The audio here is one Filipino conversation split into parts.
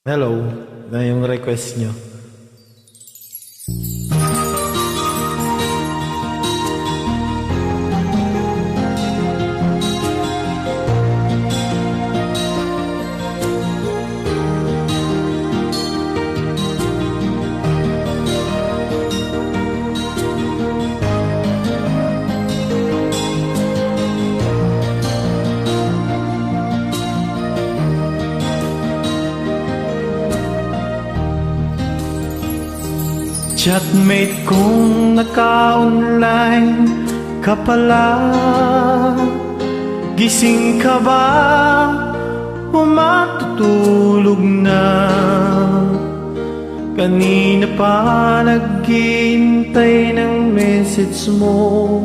Hello, na yung request nyo. Chatmate kong naka-online ka pala. Gising ka ba o matutulog na? Kanina pa naghihintay ng message mo.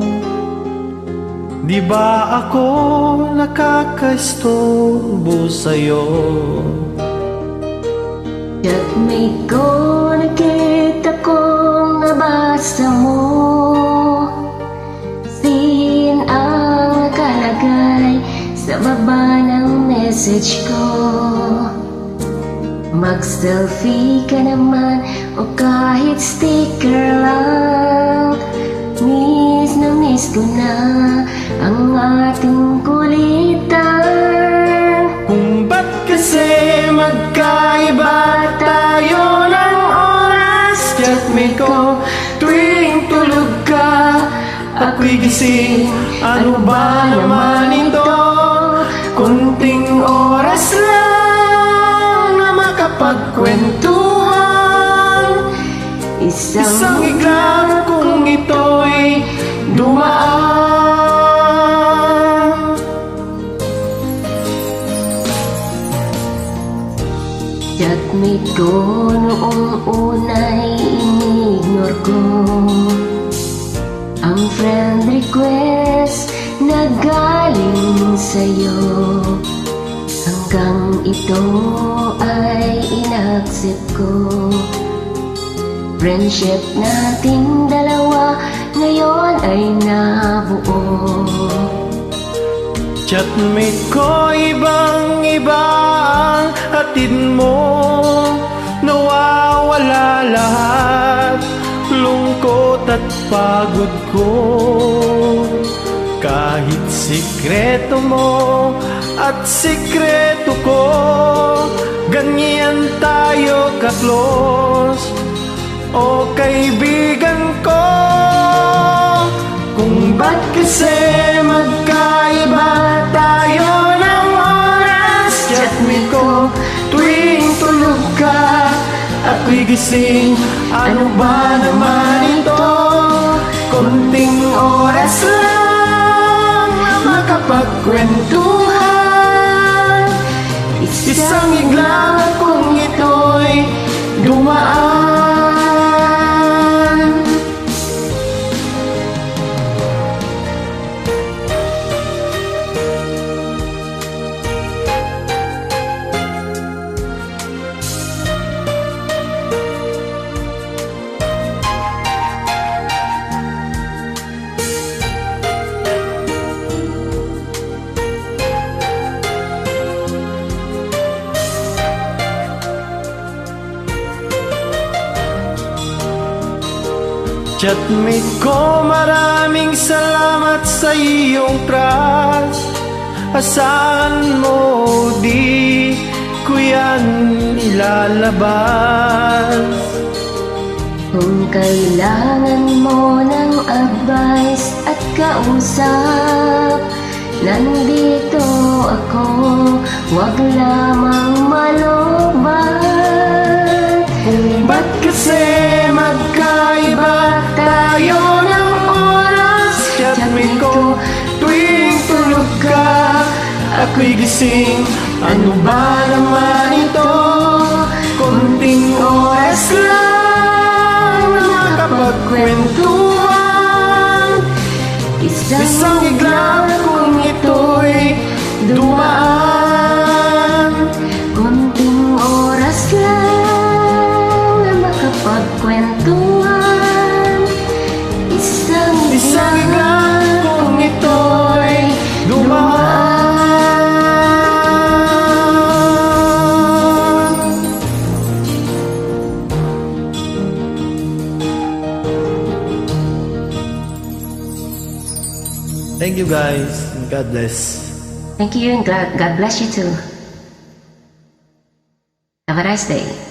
Di ba ako nakaka-istorbo sa'yo? Chatmate ko, nakita kong nabasa mo. Sin ang nakalagay sa baba ng message ko. Mag-selfie ka naman o kahit sticker lang. Miss na miss ko na ang ating kulitan. Kung ba't kasi magkaiba tayo ng oras? Chatmate ko, tuwing tulog ka, ako'y gising. Ano ba naman ito? Kunting oras lang na makapagkwentuhan. Isang iglap kung ito'y dumaan. Chatmate ko, noong una'y inignore ko ang friend request na galing sa'yo. Hanggang ito ay inaccept ko. Friendship nating dalawa ngayon ay nabuo. Chatmate ko, ibang-iba ang hatid mo. Nawawala lahat, lungkot at pagod ko. Kahit sikreto mo at sikreto ko, ganyan tayo ka-close, o kaibigan ko. Kung ba't kasi magkaiba tayo ng oras? Chatmate ko, tuwing tulog ka, ako'y gising. Ano ba naman ito? Konting oras lang na makapagkwentuhan. Isang iglap kung ito'y dumaan. Chatmate ko, maraming salamat sa iyong trust. Asahan mo, di ko yan ilalabas. Kung kailangan mo ng advice at kausap, nandito ako, wag lamang malobat. Kung ba't kasi magkaiba tayo ng oras? Chatmate ko, tuwing tulog ka, ako'y gising. Ano ba naman ito? Konting oras lang na makapagkwentuhan. Isang iglap kung ito'y dumaan. Konting oras lang na makapagkwentuhan. Isang iglap kung ito'y dumaan. Thank you guys. God bless. Thank you and God bless you too. Have a nice day.